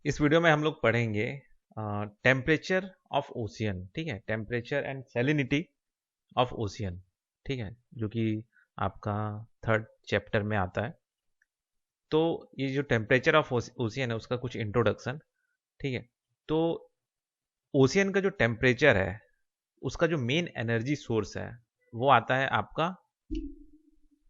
इस वीडियो में हम लोग पढ़ेंगे टेम्परेचर ऑफ ओशियन। ठीक है, temperature and salinity of ocean. ठीक है, जो कि आपका थर्ड चैप्टर में आता है। तो ये जो टेम्परेचर ऑफ ओशियन है उसका कुछ इंट्रोडक्शन। ठीक है, तो ओशियन का जो टेम्परेचर है उसका जो मेन एनर्जी सोर्स है वो आता है आपका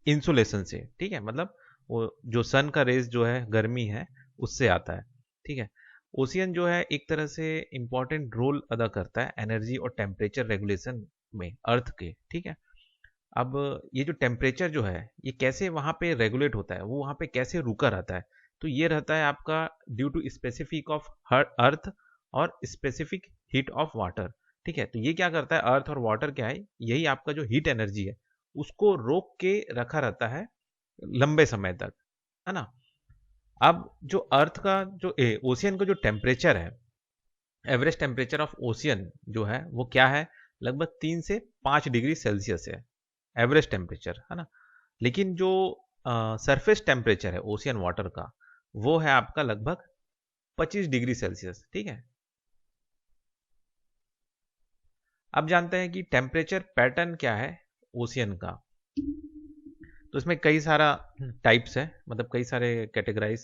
इंसुलेशन से। ठीक है, मतलब वो जो सन का रेज जो है गर्मी है उससे आता है। ठीक है, ओशियन जो है एक तरह से इंपॉर्टेंट रोल अदा करता है एनर्जी और टेम्परेचर रेगुलेशन में अर्थ के। ठीक है, अब ये जो टेम्परेचर जो है ये कैसे वहाँ पे रेगुलेट होता है, वो वहाँ पे कैसे रुका रहता है, तो ये रहता है आपका due to specific of earth और स्पेसिफिक हीट ऑफ वाटर। ठीक है, तो ये क्या करता है, अर्थ और वाटर क्या है, यही आपका जो हीट एनर्जी है उसको रोक के रखा रहता है लंबे समय तक, है ना। अब जो अर्थ का जो ओशियन का जो टेम्परेचर है, एवरेज टेम्परेचर ऑफ ओशियन जो है वो क्या है, लगभग 3 से 5 डिग्री सेल्सियस है एवरेज टेम्परेचर, है ना। लेकिन जो सरफेस टेम्परेचर है ओशियन वाटर का वो है आपका लगभग 25 डिग्री सेल्सियस। ठीक है, अब जानते हैं कि टेम्परेचर पैटर्न क्या है ओशियन का। तो इसमें कई सारा टाइप्स है, मतलब कई सारे कैटेगराइज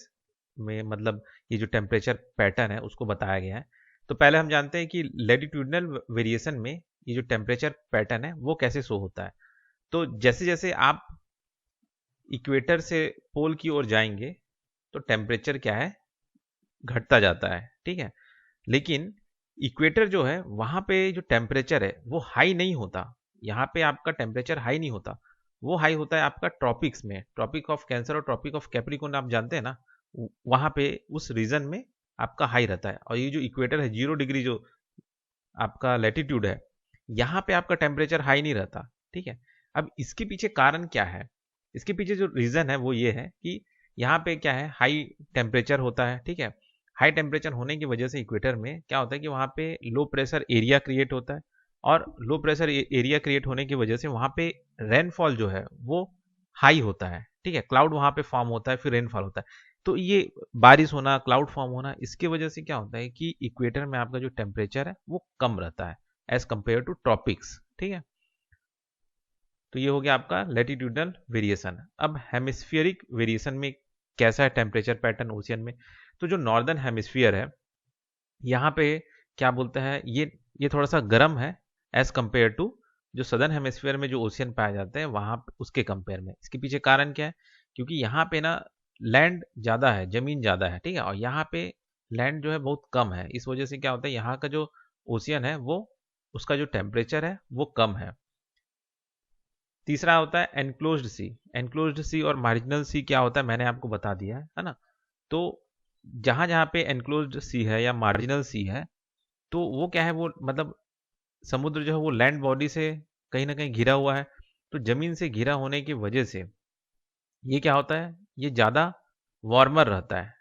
में, मतलब ये जो टेम्परेचर पैटर्न है उसको बताया गया है। तो पहले हम जानते हैं कि लेटिट्यूडनल वेरिएशन में ये जो टेम्परेचर पैटर्न है वो कैसे शो होता है। तो जैसे जैसे आप इक्वेटर से पोल की ओर जाएंगे तो टेम्परेचर क्या है, घटता जाता है। ठीक है, लेकिन इक्वेटर जो है वहां पे जो टेम्परेचर है वो हाई नहीं होता। यहाँ पे आपका टेम्परेचर हाई नहीं होता, वो हाई होता है आपका ट्रॉपिक्स में, ट्रॉपिक ऑफ कैंसर और ट्रॉपिक ऑफ कैप्रिकॉर्न आप जानते हैं ना, वहां पे उस रीजन में आपका हाई रहता है। और ये जो इक्वेटर है 0 डिग्री जो आपका लेटीट्यूड है, यहाँ पे आपका टेम्परेचर हाई नहीं रहता। ठीक है, अब इसके पीछे कारण क्या है, इसके पीछे जो रीजन है वो ये है कि यहाँ पे क्या है, हाई टेम्परेचर होता है। ठीक है, हाई टेम्परेचर होने की वजह से इक्वेटर में क्या होता है कि वहाँ पे लो प्रेशर एरिया क्रिएट होता है, और लो प्रेशर एरिया क्रिएट होने की वजह से वहाँ पे रेनफॉल जो है वो हाई होता है। ठीक है, क्लाउड वहाँ पे फॉर्म होता है, फिर रेनफॉल होता है। तो ये बारिश होना, क्लाउड फॉर्म होना, इसकी वजह से क्या होता है कि इक्वेटर में आपका जो टेम्परेचर है वो कम रहता है एज कंपेयर टू ट्रॉपिक्स। ठीक है, तो ये हो गया आपका लेटिट्यूडनल वेरिएशन। अब हेमिस्फियरिक वेरिएशन में कैसा है टेम्परेचर पैटर्न ओशियन में, तो जो नॉर्दर्न हेमिस्फियर है यहाँ पे क्या बोलते हैं, ये थोड़ा सा गर्म है एज कंपेयर टू जो सदर्न हेमिस्फीयर में जो ओशियन पाए जाते हैं वहां उसके कंपेयर में। इसके पीछे कारण क्या है, क्योंकि यहाँ पे ना लैंड ज़्यादा है, जमीन ज़्यादा है। ठीक है, और यहाँ पे लैंड जो है बहुत कम है, इस वजह से क्या होता है यहाँ का जो ओशियन है वो उसका जो टेम्परेचर है वो कम है। तीसरा होता है एनक्लोज्ड सी। एनक्लोज्ड सी और मार्जिनल सी क्या होता है मैंने आपको बता दिया है ना। तो जहां जहां पे एनक्लोज्ड सी है या मार्जिनल सी है, तो वो क्या है, वो मतलब समुद्र जो है वो लैंड बॉडी से कहीं ना कहीं घिरा हुआ है। तो जमीन से घिरा होने की वजह से ये क्या होता है, ये ज़्यादा वार्मर रहता है।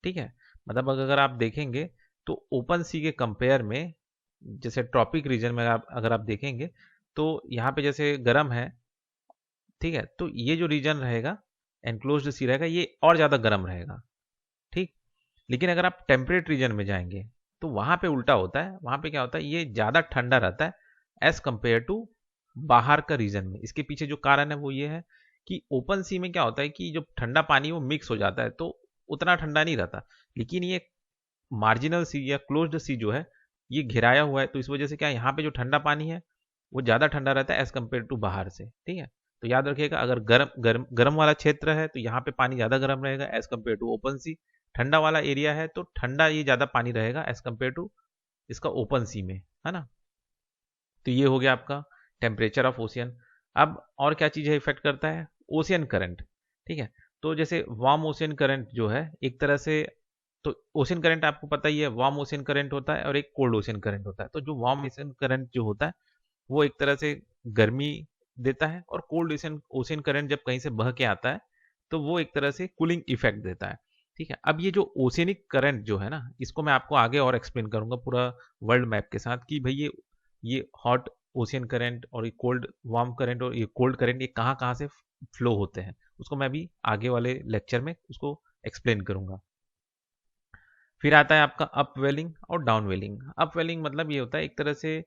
ठीक है, मतलब अगर आप देखेंगे तो ओपन सी के कंपेयर में, जैसे ट्रॉपिक रीजन में आप अगर आप देखेंगे तो यहाँ पे जैसे गर्म है। ठीक है, तो ये जो रीजन रहेगा एनक्लोज्ड सी रहेगा, ये और ज़्यादा गर्म रहेगा। ठीक, लेकिन अगर आप टेम्परेट रीजन में जाएंगे तो वहां पे उल्टा होता है, वहां पे क्या होता है, ये ज़्यादा ठंडा रहता है एज कंपेयर टू बाहर का रीजन में। इसके पीछे जो कारण है वो ये है कि ओपन सी में क्या होता है कि जो ठंडा पानी वो मिक्स हो जाता है तो उतना ठंडा नहीं रहता। लेकिन ये मार्जिनल सी या क्लोज्ड सी जो है ये घिराया हुआ है, तो इस वजह से क्या, यहाँ पे जो ठंडा पानी है वो ज़्यादा ठंडा रहता है एज कम्पेयर टू बाहर से। ठीक है, तो याद रखिएगा, अगर गर्म गर्म गर्म वाला क्षेत्र है तो यहाँ पे पानी ज़्यादा गर्म रहेगा एज कम्पेयर टू ओपन सी। ठंडा वाला एरिया है तो ठंडा ये ज़्यादा पानी रहेगा एज कम्पेयर टू इसका ओपन सी में, है ना। तो ये हो गया आपका टेम्परेचर ऑफ ओशियन। अब और क्या चीज़ है इफेक्ट करता है, ओशियन करंट। ठीक है, तो जैसे वार्म ओशियन करंट जो है एक तरह से, तो ओशियन करंट आपको पता ही है, वार्म ओशियन करंट होता है और एक कोल्ड ओशियन करंट होता है। तो जो वार्म ओशियन करंट जो होता है वो एक तरह से गर्मी देता है, और कोल्ड ओशियन ओशियन करंट जब कहीं से बह के आता है तो वो एक तरह से कूलिंग इफेक्ट देता है। ठीक है, अब ये जो ओशियनिक करंट जो है ना, इसको मैं आपको आगे और एक्सप्लेन करूंगा पूरा वर्ल्ड मैप के साथ कि भाई ये हॉट ओशियन करंट और ये कोल्ड वार्म करंट और ये कोल्ड करंट ये कहाँ कहाँ से फ्लो होते हैं, उसको मैं अभी आगे वाले लेक्चर में उसको एक्सप्लेन करूंगा। फिर आता है आपका अपवेलिंग और डाउनवेलिंग। अपवेलिंग मतलब ये होता है एक तरह से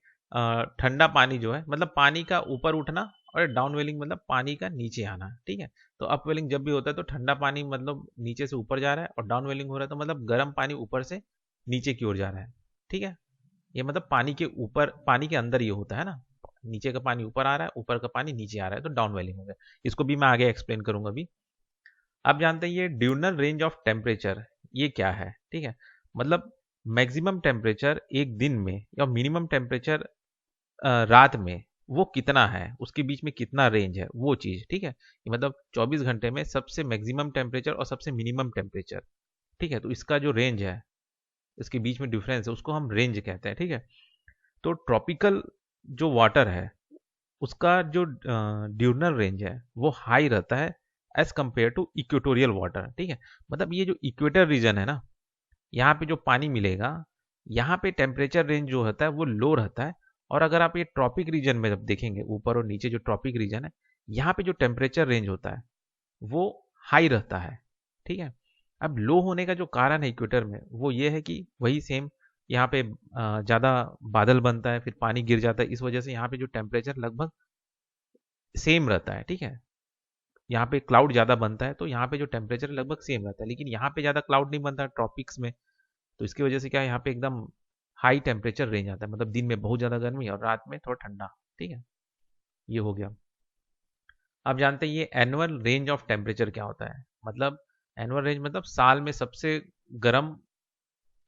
ठंडा पानी जो है, मतलब पानी का ऊपर उठना, और डाउनवेलिंग मतलब पानी का नीचे आना, ठीक है। तो अपवेलिंग जब भी होता है तो ठंडा पानी मतलब नीचे से ऊपर जा रहा है, और डाउनवेलिंग हो रहा है तो मतलब गर्म पानी ऊपर से नीचे की ओर जा रहा है, ठीक है। ये मतलब पानी के ऊपर, पानी के अंदर ये होता है ना, नीचे का पानी ऊपर आ रहा है, ऊपर का पानी नीचे आ रहा है, तो डाउनवेलिंग हो गया। इसको भी मैं आगे एक्सप्लेन करूंगा अभी। आप जानते हैं ये ड्यूनल रेंज ऑफ टेम्परेचर ये क्या है, ठीक है। मतलब मैक्सिमम टेम्परेचर एक दिन में या मिनिमम टेम्परेचर रात में वो कितना है, उसके बीच में कितना रेंज है वो चीज़, ठीक है। ये मतलब 24 घंटे में सबसे मैक्सिमम टेम्परेचर और सबसे मिनिमम टेम्परेचर, ठीक है। तो इसका जो रेंज है, इसके बीच में डिफरेंस है, उसको हम रेंज कहते हैं, ठीक है। तो ट्रॉपिकल जो वाटर है उसका जो ड्यूरनल रेंज है वो हाई रहता है as compare to equatorial water, ठीक है। मतलब ये जो इक्वेटर रीजन है ना, यहाँ पे जो पानी मिलेगा, यहाँ पे टेम्परेचर रेंज जो होता है वो लो रहता है। और अगर आप ये ट्रॉपिक रीजन में जब देखेंगे, ऊपर और नीचे जो ट्रॉपिक रीजन है, यहाँ पे जो टेम्परेचर रेंज होता है वो हाई रहता है, ठीक है। अब लो होने का जो कारण है इक्वेटर में वो ये है कि वही सेम यहाँ पे ज़्यादा बादल बनता है, फिर पानी गिर जाता है, इस वजह से यहाँ पे जो टेम्परेचर लगभग सेम रहता है, ठीक है। यहाँ पे क्लाउड ज़्यादा बनता है तो यहाँ पे जो टेम्परेचर लगभग सेम रहता है, लेकिन यहाँ पे ज़्यादा क्लाउड नहीं बनता ट्रॉपिक्स में। तो इसकी वजह से क्या है, यहाँ पे एकदम हाई टेम्परेचर रेंज आता है, मतलब दिन में बहुत ज़्यादा गर्मी और रात में थोड़ा ठंडा, ठीक है। ये हो गया। आप जानते हैं ये एनुअल रेंज ऑफ टेम्परेचर क्या होता है। मतलब एनुअल रेंज मतलब साल में सबसे गर्म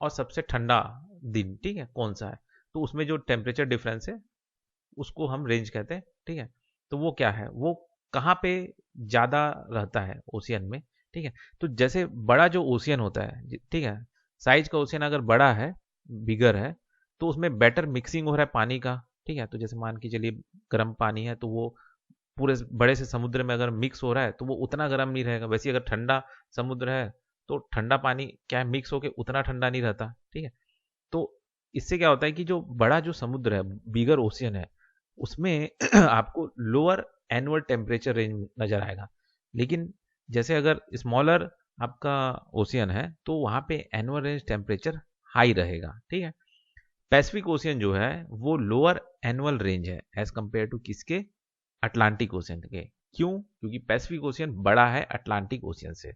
और सबसे ठंडा दिन, ठीक है, कौन सा है, तो उसमें जो टेम्परेचर डिफरेंस है उसको हम रेंज कहते हैं, ठीक है। तो वो क्या है, वो कहाँ पे ज़्यादा रहता है ओशियन में, ठीक है। तो जैसे बड़ा जो ओशियन होता है, ठीक है, साइज का ओशियन अगर बड़ा है, बिगर है, तो उसमें बेटर मिक्सिंग हो रहा है पानी का, ठीक है। तो जैसे मान के चलिए गर्म पानी है तो वो पूरे बड़े से समुद्र में अगर मिक्स हो रहा है तो वो उतना गर्म नहीं रहेगा। वैसे अगर ठंडा समुद्र है तो ठंडा पानी क्या है, मिक्स होके उतना ठंडा नहीं रहता, ठीक है। तो इससे क्या होता है कि जो बड़ा जो समुद्र है, बिगर ओशियन है, उसमें आपको लोअर एनुअल टेम्परेचर रेंज नजर आएगा। लेकिन जैसे अगर स्मॉलर आपका ओशियन है तो वहाँ पे एनुअल रेंज टेम्परेचर हाई रहेगा, ठीक है। पैसिफिक ओशियन जो है वो लोअर एनुअल रेंज है एज कंपेयर टू किसके, अटलांटिक ओशियन के। क्यों? क्योंकि पैसिफिक ओशियन बड़ा है अटलांटिक ओशियन से,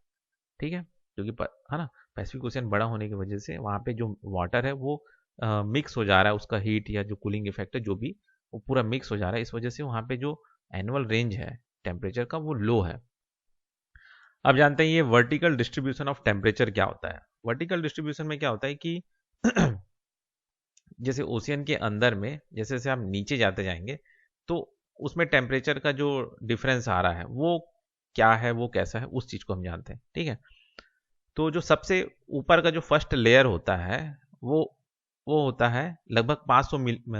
ठीक है। क्योंकि है ना, पैसिफिक ओशियन बड़ा होने की वजह से वहाँ पे जो वाटर है वो मिक्स हो जा रहा है, उसका हीट या जो कूलिंग इफेक्ट है जो भी, वो पूरा मिक्स हो जा रहा है, इस वजह से वहाँ पे जो एनुअल रेंज है टेम्परेचर का वो लो है। अब जानते हैं ये वर्टिकल डिस्ट्रीब्यूशन ऑफ टेम्परेचर क्या होता है। वर्टिकल डिस्ट्रीब्यूशन में क्या होता है कि जैसे ओशियन के अंदर में जैसे जैसे आप नीचे जाते जाएंगे तो उसमें टेम्परेचर का जो डिफरेंस आ रहा है वो क्या है, वो कैसा है, उस चीज़ को हम जानते हैं, ठीक है। तो जो सबसे ऊपर का जो फर्स्ट लेयर होता है वो वो होता है लगभग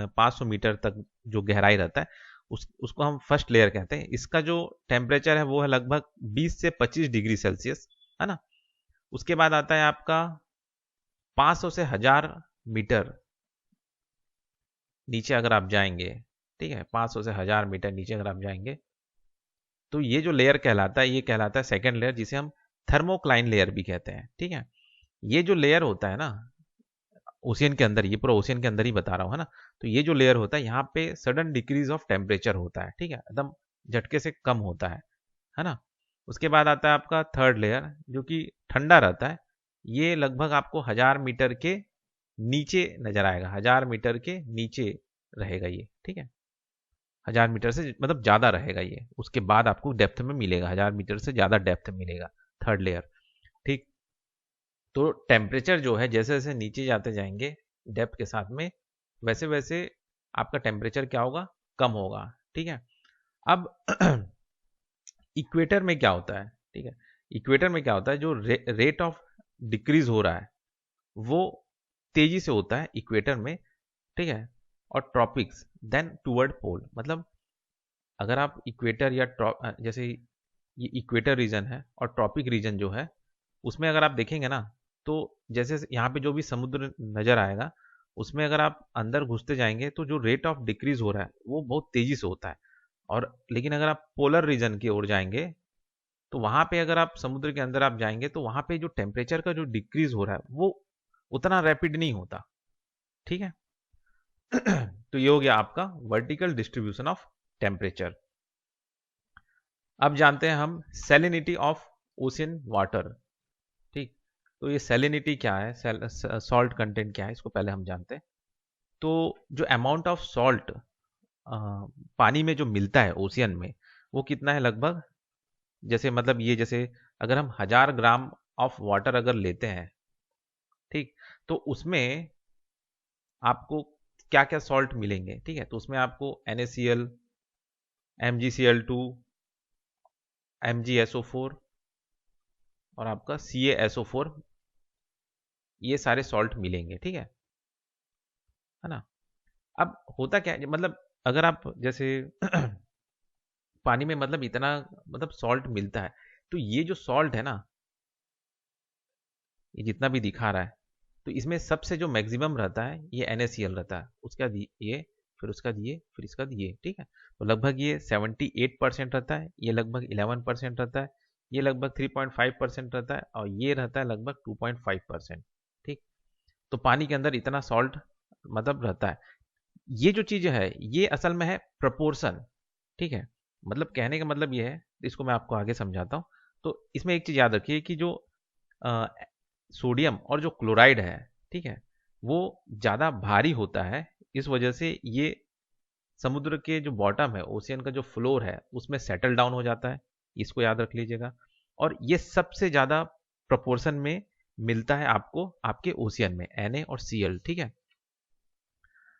500 मीटर तक जो गहराई रहता है, उसको हम फर्स्ट लेयर कहते हैं। इसका जो टेम्परेचर है वो है लगभग 20 से 25 डिग्री सेल्सियस, है ना। उसके बाद आता है आपका 500 से 1000 मीटर नीचे अगर आप जाएंगे, ठीक है, 500 से 1000 मीटर नीचे अगर आप जाएंगे तो ये जो लेयर कहलाता है, ये कहलाता है सेकेंड लेयर, जिसे हम थर्मोक्लाइन लेयर भी कहते हैं, ठीक है। ये जो लेयर होता है ना ओशियन के अंदर, ये पूरा ओशियन के अंदर ही बता रहा हूँ, है ना। तो ये जो लेयर होता है यहाँ पे सडन डिक्रीज ऑफ टेम्परेचर होता है, ठीक है, एकदम झटके से कम होता है ना। उसके बाद आता है आपका थर्ड लेयर जो कि ठंडा रहता है। ये लगभग आपको 1000 मीटर के नीचे नजर आएगा, 1000 मीटर के नीचे रहेगा ये, ठीक है। 1000 मीटर से मतलब ज़्यादा रहेगा ये, उसके बाद आपको डेप्थ में मिलेगा, 1000 मीटर से ज़्यादा डेप्थ मिलेगा थर्ड लेयर, ठीक। तो टेम्परेचर जो है जैसे जैसे नीचे जाते जाएंगे डेप्थ के साथ में, वैसे वैसे आपका टेम्परेचर क्या होगा, कम होगा, ठीक है। अब इक्वेटर में क्या होता है, ठीक है। इक्वेटर में क्या होता है, जो रेट ऑफ डिक्रीज हो रहा है वो तेजी से होता है इक्वेटर में, ठीक है। और ट्रॉपिक्स देन टूवर्ड पोल, मतलब अगर आप इक्वेटर या जैसे ये इक्वेटर रीजन है और ट्रॉपिक रीजन जो है उसमें अगर आप देखेंगे ना, तो जैसे यहाँ पे जो भी समुद्र नजर आएगा उसमें अगर आप अंदर घुसते जाएंगे तो जो रेट ऑफ डिक्रीज हो रहा है वो बहुत तेजी से होता है। और लेकिन अगर आप पोलर रीजन की ओर जाएंगे तो वहां पे अगर आप समुद्र के अंदर आप जाएंगे तो वहां पे जो टेम्परेचर का जो डिक्रीज हो रहा है वो उतना रैपिड नहीं होता, ठीक है। तो ये हो गया आपका वर्टिकल डिस्ट्रीब्यूशन ऑफ टेम्परेचर। अब जानते हैं हम सैलिनिटी ऑफ ओशियन वाटर, ठीक। तो ये सैलिनिटी क्या है, सॉल्ट कंटेंट क्या है, इसको पहले हम जानते हैं। तो जो अमाउंट ऑफ सॉल्ट पानी में जो मिलता है ओशियन में, वो कितना है लगभग, जैसे मतलब ये जैसे अगर हम 1000 ग्राम ऑफ वाटर अगर लेते हैं, ठीक, तो उसमें आपको क्या क्या सॉल्ट मिलेंगे, ठीक है। तो उसमें आपको NaCl, MgCl2, MgSO4 और आपका CaSO4, ये सारे सॉल्ट मिलेंगे, ठीक है ना। अब होता क्या है, मतलब अगर आप जैसे पानी में मतलब इतना मतलब सॉल्ट मिलता है, तो ये जो सॉल्ट है ना, ये जितना भी दिखा रहा है, तो इसमें सबसे जो मैक्सिमम रहता है ये NaCl रहता है, उसके बाद ये, फिर उसका ये, फिर इसका ये, ठीक है। तो लगभग ये 78% रहता है, ये लगभग 11% रहता है, ये लगभग 3.5% रहता है, और ये रहता है लगभग 2.5%, ठीक। तो पानी के अंदर इतना सॉल्ट मतलब रहता है। ये जो चीज़ है ये असल में है प्रपोर्शन, ठीक है। मतलब कहने का मतलब ये है, इसको मैं आपको आगे समझाता हूँ। तो इसमें एक चीज़ याद रखिए कि जो सोडियम और जो क्लोराइड है, ठीक है, वो ज़्यादा भारी होता है, इस वजह से ये समुद्र के जो बॉटम है, ओशियन का जो फ्लोर है, उसमें सेटल डाउन हो जाता है, इसको याद रख लीजिएगा। और ये सबसे ज़्यादा प्रोपोर्शन में मिलता है आपको आपके ओशियन में, Na और Cl, ठीक है।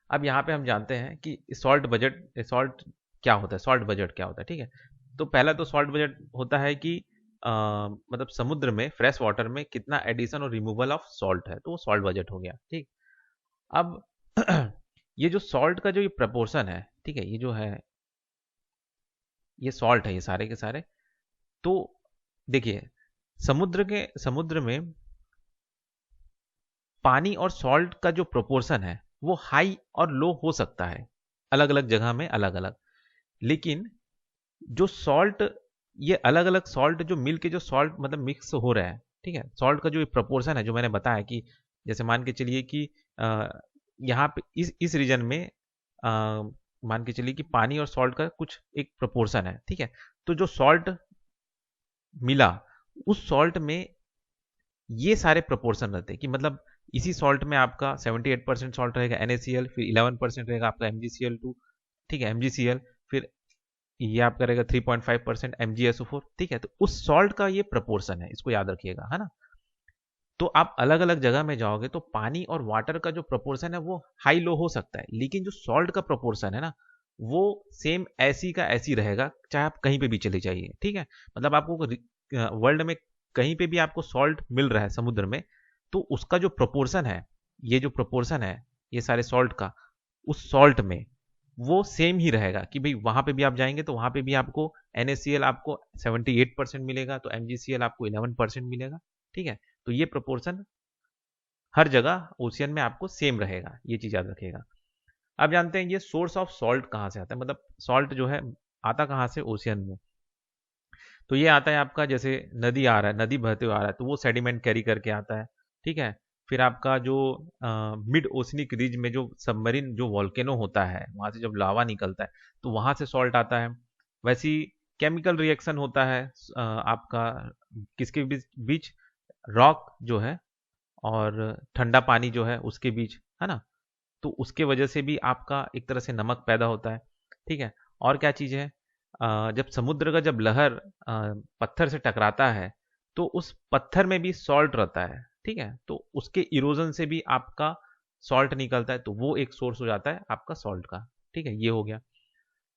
अब यहाँ पे हम जानते हैं कि सॉल्ट बजट, सॉल्ट क्या होता है, सॉल्ट बजट क्या होता है, ठीक है। तो पहला तो सॉल्ट बजट होता है कि मतलब समुद्र में फ्रेश वाटर में कितना एडिशन और रिमूवल ऑफ सॉल्ट है, तो वो सॉल्ट बजट हो गया, ठीक। अब ये जो सॉल्ट का जो ये प्रपोर्शन है, ठीक है, ये जो है ये सॉल्ट है, ये सारे के सारे। तो देखिए समुद्र में पानी और सॉल्ट का जो प्रोपोर्शन है वो हाई और लो हो सकता है, अलग अलग जगह में अलग अलग। लेकिन जो सॉल्ट, ये अलग अलग सॉल्ट जो मिल के जो सॉल्ट मतलब मिक्स हो रहा है, ठीक है, सॉल्ट का जो प्रपोर्शन है, जो मैंने बताया कि जैसे मान के चलिए कि यहाँ पे इस रीजन में मान के चलिए कि पानी और सॉल्ट का कुछ एक प्रपोर्शन है, ठीक है। तो जो सॉल्ट मिला, उस सॉल्ट में ये सारे प्रपोर्शन रहते हैं कि मतलब इसी सॉल्ट में आपका 78% सॉल्ट रहेगा NaCl, फिर 11% रहेगा आपका MgCl2, ठीक है, MgCl, फिर ये आपका रहेगा 3.5% MgSO4, ठीक है। तो उस सॉल्ट का ये प्रपोर्शन है, इसको याद रखिएगा, है ना। तो आप अलग अलग जगह में जाओगे तो पानी और वाटर का जो प्रपोर्शन है वो हाई लो हो सकता है, लेकिन जो सॉल्ट का प्रपोर्शन है ना, वो सेम ऐसी का ऐसी रहेगा, चाहे आप कहीं पे भी चले जाइए, ठीक है। मतलब आपको वर्ल्ड में कहीं पे भी आपको सॉल्ट मिल रहा है समुद्र में, तो उसका जो प्रपोर्शन है, ये जो प्रपोर्शन है ये सारे सॉल्ट का, उस सॉल्ट में वो सेम ही रहेगा कि भाई वहां पे भी आप जाएंगे तो वहां पे भी आपको NaCl आपको 78% मिलेगा, तो MgCl आपको 11% मिलेगा, ठीक है। तो ये प्रोपोर्शन हर जगह ओशियन में आपको सेम रहेगा, ये चीज याद रखिएगा। अब जानते हैं ये सोर्स ऑफ सॉल्ट कहाँ से आता है, मतलब सॉल्ट जो है आता कहाँ से ओशियन में। तो ये आता है आपका, जैसे नदी आ रहा है, नदी बहते हुए आ रहा है, तो वो सेडिमेंट कैरी करके आता है, ठीक है। फिर आपका जो मिड ओशनिक रिज में जो सबमरीन जो वॉल्केनो होता है, वहां से जब लावा निकलता है तो वहां से सॉल्ट आता है। वैसी केमिकल रिएक्शन होता है आपका किसके बीच रॉक जो है और ठंडा पानी जो है उसके बीच, है ना। तो उसके वजह से भी आपका एक तरह से नमक पैदा होता है, ठीक है। और क्या चीज़ है, जब समुद्र का जब लहर पत्थर से टकराता है तो उस पत्थर में भी सॉल्ट रहता है, ठीक है। तो उसके इरोजन से भी आपका सॉल्ट निकलता है, तो वो एक सोर्स हो जाता है आपका सॉल्ट का, ठीक है। ये हो गया।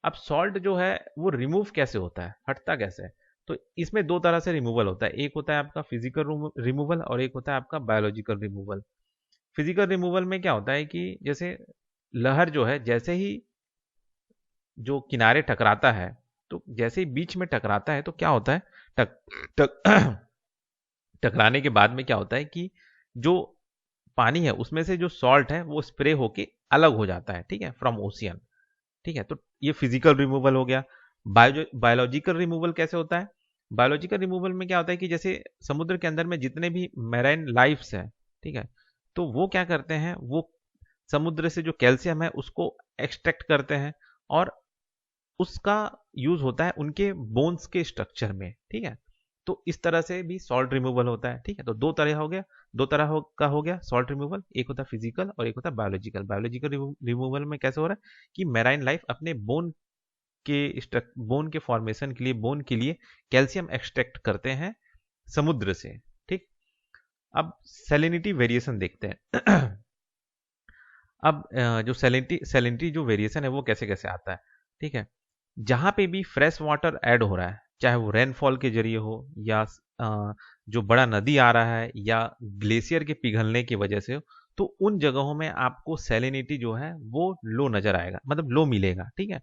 अब सॉल्ट जो है वो रिमूव कैसे होता है, हटता कैसे है। तो इसमें दो तरह से रिमूवल होता है, एक होता है आपका फिजिकल रिमूवल और एक होता है आपका बायोलॉजिकल रिमूवल। फिजिकल रिमूवल में क्या होता है कि जैसे लहर जो है जैसे ही जो किनारे टकराता है, तो जैसे ही बीच में टकराता है तो क्या होता है, टक टक टकराने के बाद में क्या होता है कि जो पानी है उसमें से जो सॉल्ट है वो स्प्रे होके अलग हो जाता है, ठीक है, फ्रॉम ओशियन, ठीक है। तो ये फिजिकल रिमूवल हो गया। बायोलॉजिकल रिमूवल कैसे होता है, बायोलॉजिकल रिमूवल में क्या होता है कि जैसे समुद्र के अंदर में जितने भी मैराइन लाइफ्स है, ठीक है, तो वो क्या करते हैं, वो समुद्र से जो कैल्शियम है उसको एक्सट्रैक्ट करते हैं और उसका यूज होता है उनके बोन्स के स्ट्रक्चर में, ठीक है। तो इस तरह से भी सॉल्ट रिमूवल होता है, ठीक है। तो दो तरह हो गया, का हो गया सॉल्ट रिमूवल, एक होता है फिजिकल और एक होता है बायोलॉजिकल। बायोलॉजिकल रिमूवल में कैसे हो रहा है कि मैराइन लाइफ अपने बोन के फॉर्मेशन के लिए, बोन के लिए कैल्शियम एक्सट्रैक्ट करते हैं समुद्र से, ठीक। अब सैलिनिटी वेरिएशन देखते हैं। अब जो सैलिनिटी जो वेरिएशन है वो कैसे कैसे आता है, ठीक है। जहां पे भी फ्रेश वाटर ऐड हो रहा है, चाहे वो रेनफॉल के जरिए हो या जो बड़ा नदी आ रहा है या ग्लेशियर के पिघलने की वजह से हो, तो उन जगहों में आपको सैलिनिटी जो है वो लो नजर आएगा, मतलब लो मिलेगा, ठीक है।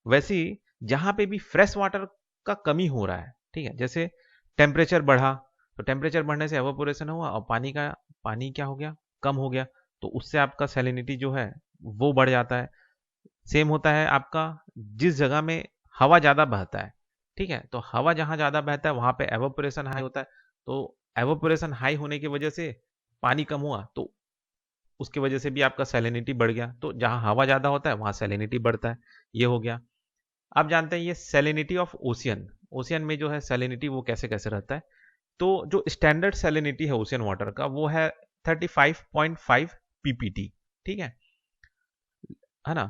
वैसे ही जहां पे भी फ्रेश वाटर का कमी हो रहा है, ठीक है, जैसे टेम्परेचर बढ़ा, तो टेम्परेचर बढ़ने से एवापोरेशन हुआ और पानी क्या हो गया, कम हो गया, तो उससे आपका सैलिनिटी जो है वो बढ़ जाता है। सेम होता है आपका जिस जगह में हवा ज़्यादा बहता है, ठीक है, तो हवा जहाँ ज़्यादा बहता है वहाँ पे एवापोरेशन हाई होता है, तो एवापोरेशन हाई होने की वजह से पानी कम हुआ, तो उसकी वजह से भी आपका सैलिनिटी बढ़ गया। तो जहाँ हवा ज़्यादा होता है वहाँ सैलिनिटी बढ़ता है, ये हो गया। आप जानते हैं ये सैलिनिटी ऑफ ओशियन, ओशियन में जो है सैलिनिटी वो कैसे कैसे रहता है। तो जो स्टैंडर्ड सैलिनिटी है ओशियन वाटर का वो है 35.5 पीपीटी, ठीक है ना।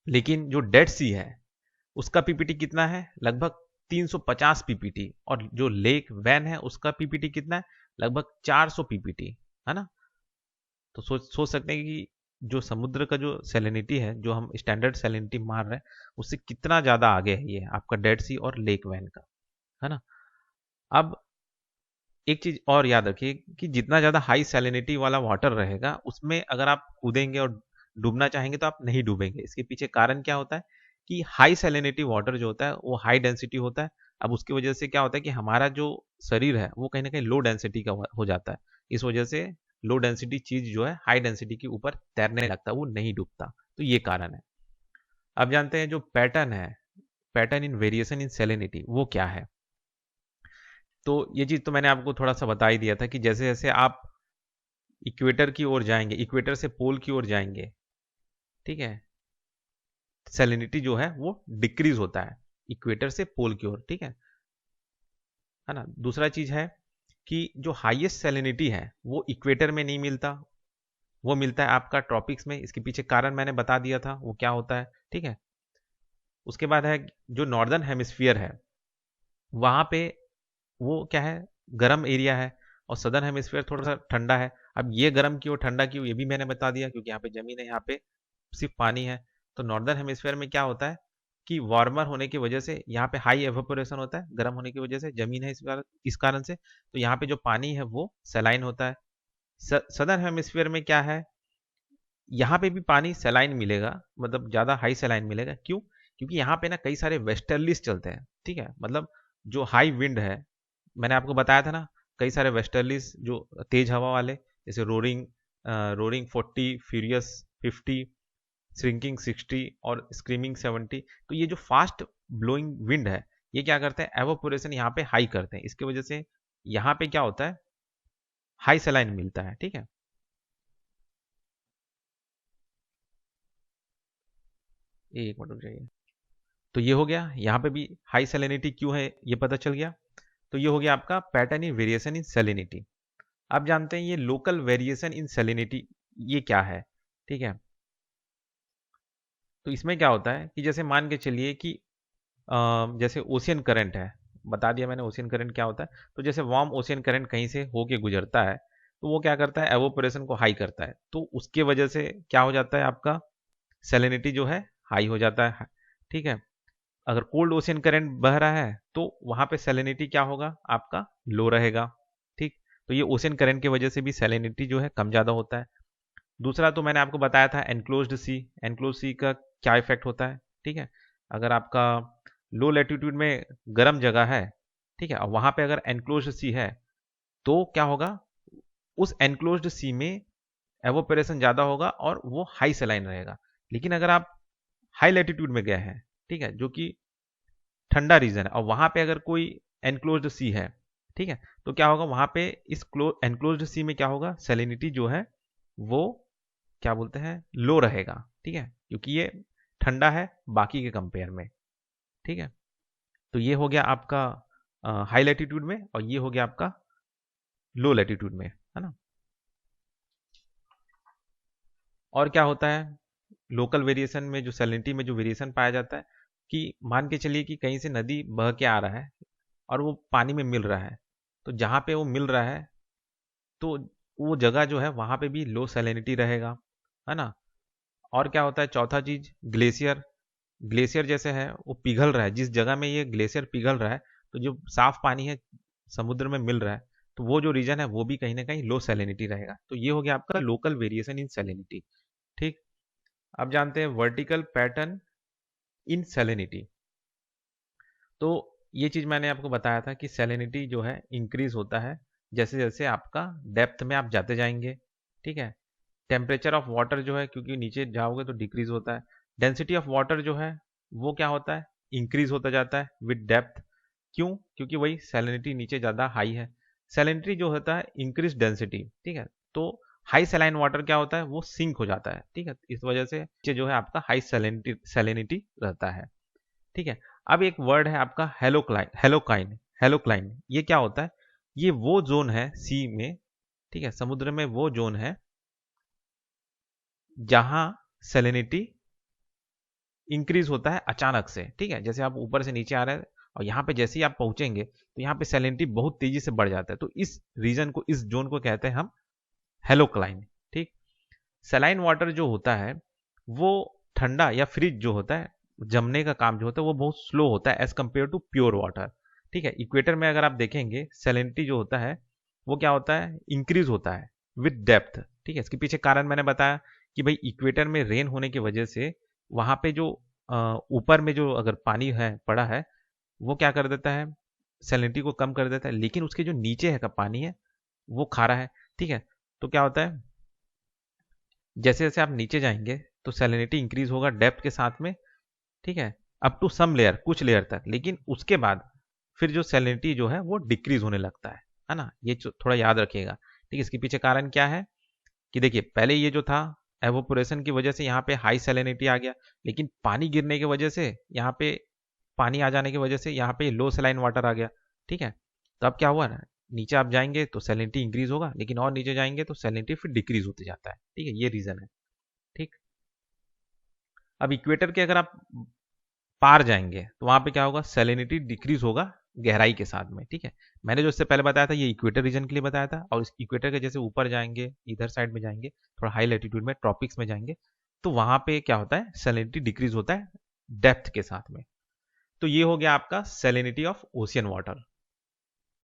लेकिन जो डेड सी है उसका पीपीटी कितना है, लगभग 350 पीपीटी, और जो लेक वैन है उसका पीपीटी कितना है, लगभग 400 पीपीटी, है ना। तो सोच सकते हैं कि जो समुद्र का जो सैलिनिटी है, जो हम स्टैंडर्ड सैलिनिटी मार रहे हैं, उससे कितना ज्यादा आगे है ये आपका डेड सी और लेक वैन का, है ना। अब एक चीज और याद रखिए कि जितना ज्यादा हाई सैलिनिटी वाला वाटर रहेगा उसमें अगर आप कूदेंगे और डूबना चाहेंगे तो आप नहीं डूबेंगे। इसके पीछे कारण क्या होता है कि हाई सैलिनिटी वाटर जो होता है वो हाई डेंसिटी होता है। अब उसकी वजह से क्या होता है कि हमारा जो शरीर है वो कहीं ना कहीं लो डेंसिटी का हो जाता है। इस वजह से लो डेंसिटी चीज जो है हाई डेंसिटी के ऊपर तैरने लगता है, वो नहीं डूबता। तो ये कारण है। अब जानते हैं जो पैटर्न है, pattern in variation in salinity वो क्या है। तो ये चीज तो मैंने आपको थोड़ा सा बता ही दिया था कि जैसे जैसे आप इक्वेटर की ओर जाएंगे, इक्वेटर से पोल की ओर जाएंगे, ठीक है, सैलिनिटी जो है वो डिक्रीज होता है इक्वेटर से पोल की ओर, ठीक है ना। दूसरा चीज है कि जो हाईएस्ट सैलिनिटी है वो इक्वेटर में नहीं मिलता, वो मिलता है आपका ट्रॉपिक्स में। इसके पीछे कारण मैंने बता दिया था वो क्या होता है, ठीक है। उसके बाद है जो नॉर्दर्न हेमिस्फीयर है वहां पे वो क्या है, गर्म एरिया है, और सदर्न हेमिस्फीयर थोड़ा सा ठंडा है। अब ये गर्म क्यों ठंडा क्यों ये भी मैंने बता दिया, क्योंकि यहाँ पे जमीन है, यहाँ पे सिर्फ पानी है। तो नॉर्दर्न हेमिस्फीयर में क्या होता है कि वार्मर होने की वजह से यहाँ पे हाई एवेपोरेशन होता है, गर्म होने की वजह से जमीन है, इस कारण से तो यहाँ पे जो पानी है वो सलाइन होता है। सदर्न हेमिस्फीयर में क्या है, यहाँ पे भी पानी सलाइन मिलेगा, मतलब ज्यादा हाई सलाइन मिलेगा। क्यों? क्योंकि यहाँ पे ना कई सारे वेस्टर्लीज चलते हैं, ठीक है, मतलब जो हाई विंड है, मैंने आपको बताया था ना, कई सारे वेस्टर्लीज जो तेज हवा वाले, जैसे रोरिंग 40, फ्यूरियस 50, श्रिंकिंग 60 और स्क्रीमिंग 70। तो ये जो फास्ट ब्लोइंग विंड है ये क्या करते हैं, एवोपोरेशन यहाँ पे हाई करते हैं। इसकी वजह से यहाँ पे क्या होता है, हाई सलाइन मिलता है, ठीक है। एक मिनट रुक जाइए। तो ये हो गया, यहाँ पे भी हाई सैलिनिटी क्यों है ये पता चल गया। तो ये हो गया आपका pattern in variation in salinity. आप जानते हैं ये लोकल वेरिएशन इन सैलिनिटी ये क्या है, ठीक है। तो इसमें क्या होता है कि जैसे मान के चलिए कि जैसे ओशियन करंट है, बता दिया मैंने ओशियन करंट क्या होता है। तो जैसे वार्म ओशियन करंट कहीं से होके गुजरता है तो वो क्या करता है, एवोपोरेशन को हाई करता है, तो उसके वजह से क्या हो जाता है, आपका सैलिनिटी जो है हाई हो जाता है, ठीक है। अगर कोल्ड ओशियन करंट बह रहा है तो वहां पे सैलिनिटी क्या होगा, आपका लो रहेगा, ठीक। तो ये ओशियन करंट की वजह से भी सैलिनिटी जो है कम ज़्यादा होता है। दूसरा तो मैंने आपको बताया था एनक्लोज्ड सी, एनक्लोज सी का क्या इफेक्ट होता है, ठीक है। अगर आपका लो लैटिट्यूड में गर्म जगह है, ठीक है, और वहां पे अगर एनक्लोज्ड सी है तो क्या होगा, उस एनक्लोज्ड सी में एवोपरेशन ज़्यादा होगा और वो हाई सलाइन रहेगा। लेकिन अगर आप हाई लैटिट्यूड में गए हैं, ठीक है, जो कि ठंडा रीजन है, और वहां पे अगर कोई एनक्लोज्ड सी है, ठीक है। तो क्या होगा वहां पे इस एनक्लोज्ड सी में क्या होगा, सैलिनिटी जो है वो क्या बोलते हैं लो रहेगा, ठीक है, क्योंकि ये ठंडा है बाकी के कंपेयर में, ठीक है। तो ये हो गया आपका हाई लैटिट्यूड में, और ये हो गया आपका लो लैटिट्यूड में, है ना। और क्या होता है लोकल वेरिएशन में, जो सैलिनिटी में जो वेरिएशन पाया जाता है, कि मान के चलिए कि कहीं से नदी बह के आ रहा है और वो पानी में मिल रहा है, तो जहाँ पे वो मिल रहा है तो वो जगह जो है वहाँ पे भी लो सैलिनिटी रहेगा, है ना। और क्या होता है चौथा चीज, ग्लेशियर। ग्लेशियर जैसे है वो पिघल रहा है, जिस जगह में ये ग्लेशियर पिघल रहा है तो जो साफ पानी है समुद्र में मिल रहा है, तो वो जो रीजन है वो भी कहीं ना कहीं लो सैलिनिटी रहेगा। तो ये हो गया आपका लोकल वेरिएशन इन सैलिनिटी, ठीक। अब जानते हैं वर्टिकल पैटर्न इन सैलिनिटी। तो ये चीज मैंने आपको बताया था कि सैलिनिटी जो है इंक्रीज होता है जैसे जैसे आपका डेप्थ में आप जाते जाएंगे, ठीक है। टेम्परेचर ऑफ वाटर जो है, क्योंकि नीचे जाओगे तो डिक्रीज होता है। डेंसिटी ऑफ वाटर जो है वो क्या होता है, इंक्रीज होता जाता है विद डेप्थ। क्यों, क्योंकि वही सैलिनिटी नीचे ज़्यादा हाई है। सैलिनिटी जो होता है इंक्रीज डेंसिटी, ठीक है। तो हाई सैलाइन वाटर क्या होता है, वो सिंक हो जाता है, ठीक है। इस वजह से नीचे जो है आपका हाई सैलिनिटी रहता है, ठीक है। अब एक वर्ड है आपका हेलोक्लाइन। हेलोकाइन, हेलोक्लाइन ये क्या होता है, ये वो जोन है सी में, ठीक है, समुद्र में वो जोन है जहां सैलिनिटी इंक्रीज होता है अचानक से, ठीक है। जैसे आप ऊपर से नीचे आ रहे हैं और यहाँ पे जैसे ही आप पहुंचेंगे तो यहाँ पे सैलिनिटी बहुत तेजी से बढ़ जाता है, तो इस रीजन को, इस जोन को कहते हैं हम हेलोक्लाइन, ठीक। सलाइन वाटर जो होता है वो ठंडा या फ्रिज जो होता है, जमने का काम जो होता है वो बहुत स्लो होता है as compare to pure water, ठीक है। इक्वेटर में अगर आप देखेंगे सैलिनिटी जो होता है वो क्या होता है, इंक्रीज होता है विद डेप्थ, ठीक है। इसके पीछे कारण मैंने बताया कि भाई इक्वेटर में रेन होने की वजह से वहां पे जो ऊपर में जो अगर पानी है पड़ा है वो क्या कर देता है, सैलिनिटी को कम कर देता है, लेकिन उसके जो नीचे है का पानी है वो खारा है, ठीक है। तो क्या होता है जैसे जैसे आप नीचे जाएंगे तो सैलिनिटी इंक्रीज होगा डेप्थ के साथ में, ठीक है, अप टू सम लेयर, कुछ लेयर तक, लेकिन उसके बाद फिर जो सैलिनिटी जो है वो डिक्रीज होने लगता है ना। ये थोड़ा याद रखिएगा, ठीक है। इसके पीछे कारण क्या है कि देखिए पहले ये जो था एवोपोरेशन की वजह से यहाँ पे हाई सैलिनिटी आ गया, लेकिन पानी गिरने की वजह से यहाँ पे, पानी आ जाने की वजह से यहाँ पे लो सलाइन वाटर आ गया, ठीक है। तो अब क्या हुआ ना, नीचे आप जाएंगे तो सैलिनिटी इंक्रीज होगा, लेकिन और नीचे जाएंगे तो सैलिनिटी फिर डिक्रीज होते जाता है, ठीक है। ये रीजन है, ठीक। अब इक्वेटर के अगर आप पार जाएंगे तो वहां पे क्या होगा, सैलिनिटी डिक्रीज होगा गहराई के साथ में, ठीक है। मैंने जो इससे पहले बताया था ये इक्वेटर रीजन के लिए बताया था, और इस इक्वेटर के जैसे ऊपर जाएंगे, इधर साइड में जाएंगे, थोड़ा हाई लैटिट्यूड में ट्रॉपिक्स में जाएंगे, तो वहां पे क्या होता है, सैलिनिटी डिक्रीज होता है डेप्थ के साथ में। तो ये हो गया आपका सैलिनिटी ऑफ ओशियन वाटर।